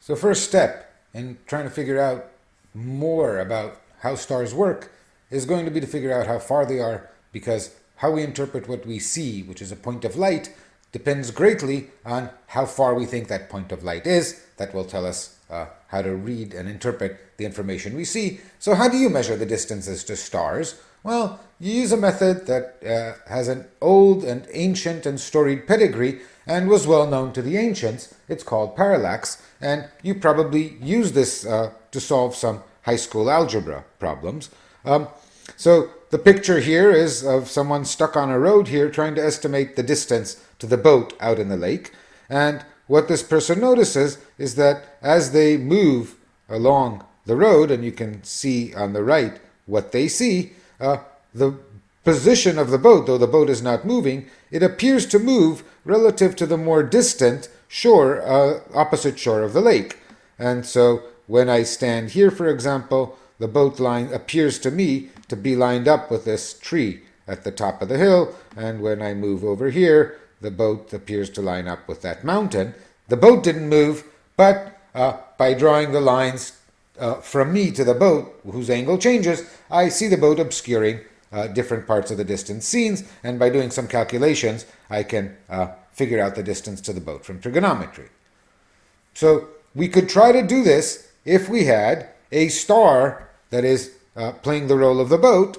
So first step in trying to figure out more about how stars work is going to be to figure out how far they are, because how we interpret what we see, which is a point of light, depends greatly on how far we think that point of light is. That will tell us how to read and interpret the information we see. So how do you measure the distances to stars? Well, you use a method that has an old and ancient and storied pedigree and was well known to the ancients. It's called parallax, and you probably use this to solve some high school algebra problems. So the picture here is of someone stuck on a road here trying to estimate the distance to the boat out in the lake. And what this person notices is that as they move along the road, and you can see on the right what they see, the position of the boat, though the boat is not moving, it appears to move relative to the more distant shore, opposite shore of the lake. And so when I stand here, for example, the boat line appears to me to be lined up with this tree at the top of the hill, and when I move over here, the boat appears to line up with that mountain. The boat didn't move, but by drawing the lines from me to the boat, whose angle changes, I see the boat obscuring different parts of the distance scenes, and by doing some calculations, I can figure out the distance to the boat from trigonometry. So we could try to do this if we had a star that is playing the role of the boat,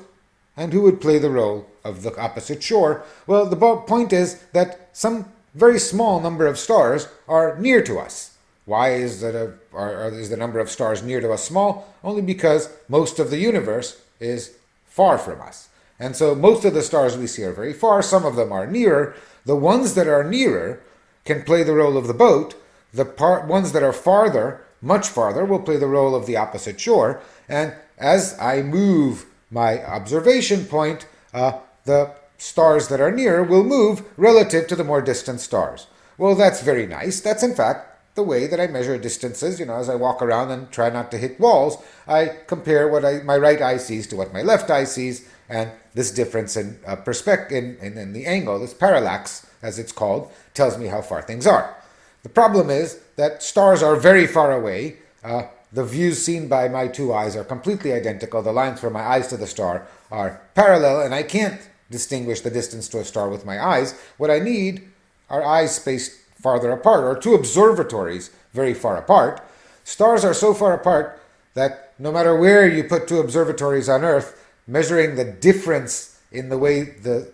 and who would play the role of the opposite shore. Well, the point is that some very small number of stars are near to us. Why is the number of stars near to us small? Only because most of the universe is far from us. And so most of the stars we see are very far. Some of them are nearer. The ones that are nearer can play the role of the boat. The ones that are farther, much farther, will play the role of the opposite shore. And as I move my observation point, the stars that are nearer will move relative to the more distant stars. Well, that's very nice. That's in fact the way that I measure distances. As I walk around and try not to hit walls, I compare what my right eye sees to what my left eye sees, and this difference in perspective, in the angle, this parallax, as it's called, tells me how far things are. The problem is that stars are very far away. The views seen by my two eyes are completely identical. The lines from my eyes to the star are parallel, and I can't distinguish the distance to a star with my eyes. What I need are eyes spaced farther apart, or two observatories very far apart. Stars are so far apart that no matter where you put two observatories on Earth, measuring the difference in the way the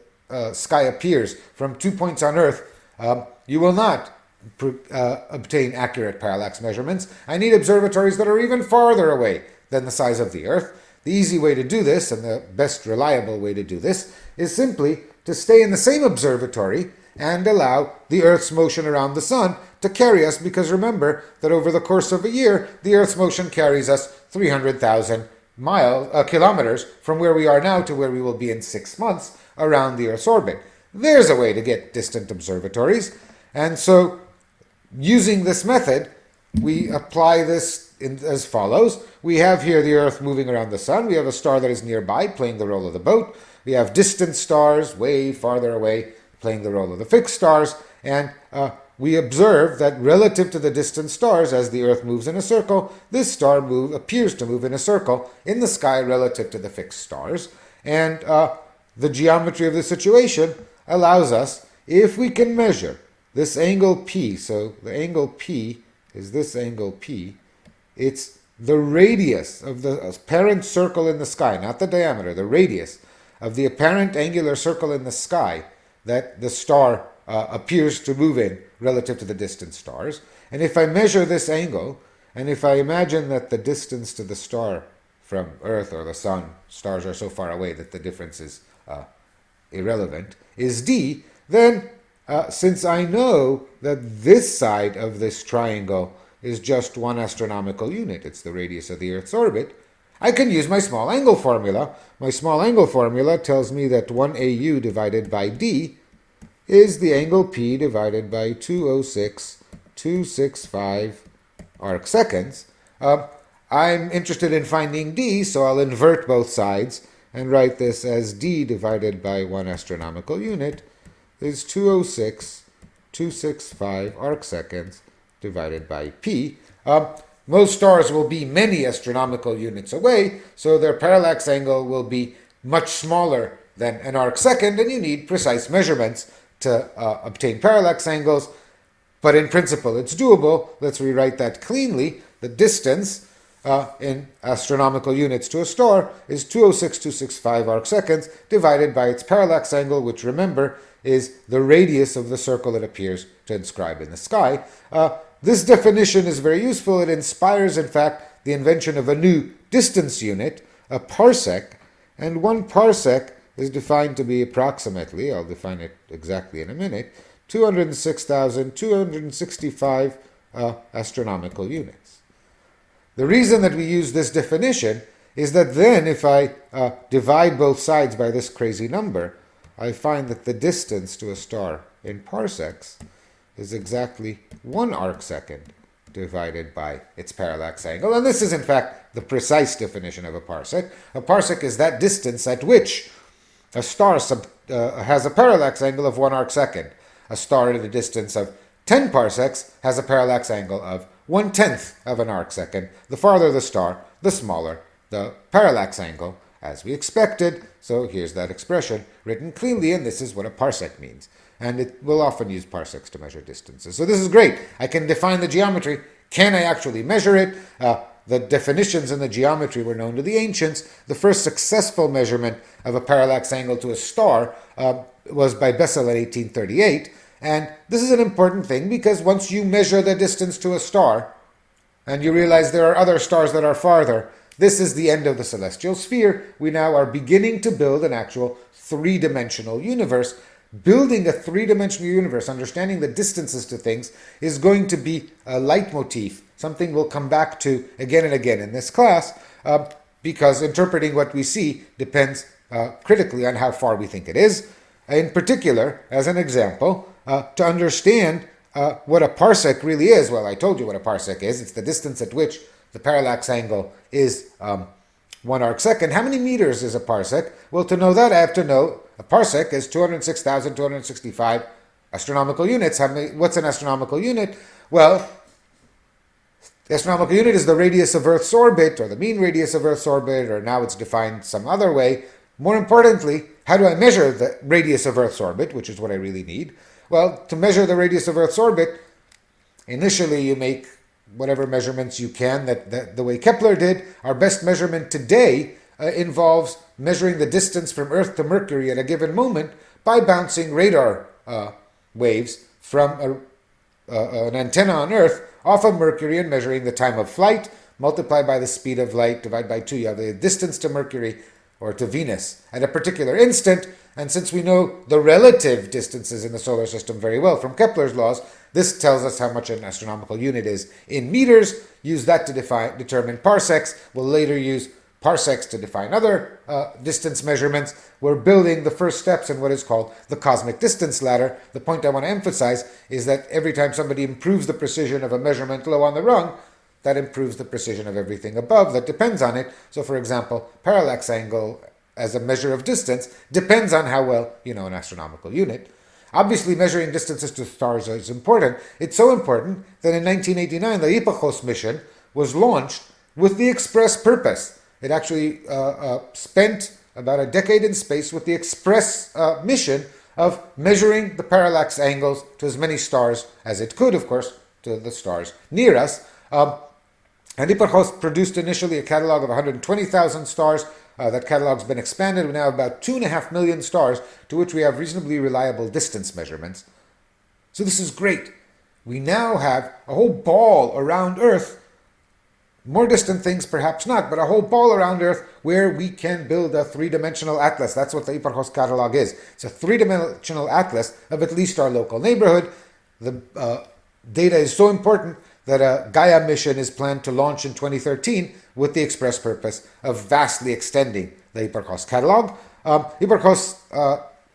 sky appears from 2 points on Earth, you will not obtain accurate parallax measurements. I need observatories that are even farther away than the size of the Earth. The easy way to do this, and the best reliable way to do this, is simply to stay in the same observatory and allow the Earth's motion around the sun to carry us, because remember that over the course of a year, the Earth's motion carries us 300,000 kilometers from where we are now to where we will be in 6 months around the Earth's orbit. There's a way to get distant observatories. And so, using this method, we apply this as follows. We have here the Earth moving around the sun. We have a star that is nearby playing the role of the boat. We have distant stars way farther away playing the role of the fixed stars. And we observe that relative to the distant stars, as the Earth moves in a circle, this star appears to move in a circle in the sky relative to the fixed stars. And the geometry of the situation allows us, if we can measure this angle P, so the angle P is this angle P, it's the radius of the apparent circle in the sky, not the diameter, the radius of the apparent angular circle in the sky that the star appears to move in relative to the distant stars. And if I measure this angle, and if I imagine that the distance to the star from Earth or the sun, stars are so far away that the difference is irrelevant, is d, then since I know that this side of this triangle is just 1 astronomical unit, it's the radius of the Earth's orbit, I can use my small angle formula. My small angle formula tells me that 1 AU divided by d is the angle P divided by 206,265 arc seconds. I'm interested in finding d, so I'll invert both sides and write this as d divided by 1 astronomical unit is 206,265 arc seconds divided by p. Most stars will be many astronomical units away, so their parallax angle will be much smaller than an arc second, and you need precise measurements to obtain parallax angles. But in principle, it's doable. Let's rewrite that cleanly. The distance in astronomical units to a star is 206.265 arc seconds divided by its parallax angle, which, remember, is the radius of the circle it appears to inscribe in the sky. This definition is very useful. It inspires, in fact, the invention of a new distance unit, a parsec, and 1 parsec is defined to be approximately, I'll define it exactly in a minute, 206,265 astronomical units. The reason that we use this definition is that then if I divide both sides by this crazy number, I find that the distance to a star in parsecs is exactly 1 arc second divided by its parallax angle. And this is, in fact, the precise definition of a parsec. A parsec is that distance at which a star has a parallax angle of 1 arc second. A star at a distance of 10 parsecs has a parallax angle of 1/10 of an arc second. The farther the star, the smaller the parallax angle, as we expected. So here's that expression written cleanly, and this is what a parsec means. And it will often use parsecs to measure distances. So this is great. I can define the geometry. Can I actually measure it? The definitions in the geometry were known to the ancients. The first successful measurement of a parallax angle to a star was by Bessel in 1838. And this is an important thing because once you measure the distance to a star and you realize there are other stars that are farther, this is the end of the celestial sphere. We now are beginning to build an actual three-dimensional universe. Building a three-dimensional universe, understanding the distances to things, is going to be a leitmotif, something we'll come back to again and again in this class, because interpreting what we see depends critically on how far we think it is. In particular, as an example, to understand what a parsec really is, well, I told you what a parsec is. It's the distance at which the parallax angle is 1 arc second. How many meters is a parsec? Well, to know that, I have to know a parsec is 206,265 astronomical units. What's an astronomical unit? Well, the astronomical unit is the radius of Earth's orbit, or the mean radius of Earth's orbit, or now it's defined some other way. More importantly, how do I measure the radius of Earth's orbit, which is what I really need? Well, to measure the radius of Earth's orbit, initially you make whatever measurements you can, that the way Kepler did. Our best measurement today involves measuring the distance from Earth to Mercury at a given moment by bouncing radar waves from an antenna on Earth off of Mercury and measuring the time of flight, multiplied by the speed of light, divided by 2. You have the distance to Mercury or to Venus at a particular instant. And since we know the relative distances in the solar system very well from Kepler's laws, this tells us how much an astronomical unit is in meters. Use that to determine parsecs. We'll later use parsecs to define other distance measurements. We're building the first steps in what is called the cosmic distance ladder. The point I want to emphasize is that every time somebody improves the precision of a measurement low on the rung, that improves the precision of everything above that depends on it. So, for example, parallax angle as a measure of distance depends on how well you know an astronomical unit. Obviously, measuring distances to stars is important. It's so important that in 1989, the Hipparcos mission was launched with the express purpose. It actually spent about a decade in space with the express mission of measuring the parallax angles to as many stars as it could, of course, to the stars near us. And Hipparcos produced initially a catalog of 120,000 stars. That catalog's been expanded. We now have about 2.5 million stars to which we have reasonably reliable distance measurements. So this is great. We now have a whole ball around Earth, more distant things perhaps not, but a whole ball around Earth where we can build a three-dimensional atlas. That's what the Hipparcos catalog is. It's a three-dimensional atlas of at least our local neighborhood. The data is so important that a Gaia mission is planned to launch in 2013 with the express purpose of vastly extending the Hipparcos catalog. Hipparcos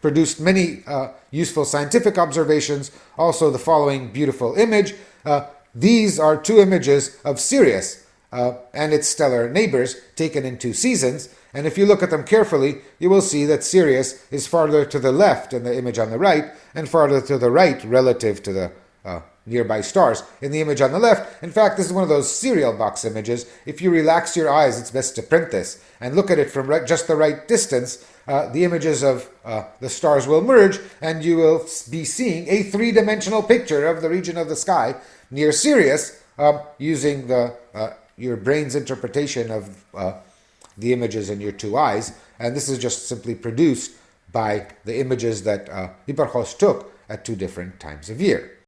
produced many useful scientific observations, also the following beautiful image. These are 2 images of Sirius and its stellar neighbors taken in 2 seasons, and if you look at them carefully, you will see that Sirius is farther to the left in the image on the right, and farther to the right relative to the nearby stars. In the image on the left, in fact, this is one of those cereal box images. If you relax your eyes, it's best to print this and look at it from just the right distance. The images of the stars will merge, and you will be seeing a three-dimensional picture of the region of the sky near Sirius using your brain's interpretation of the images in your two eyes. And this is just simply produced by the images that Hipparchus took at two different times of year.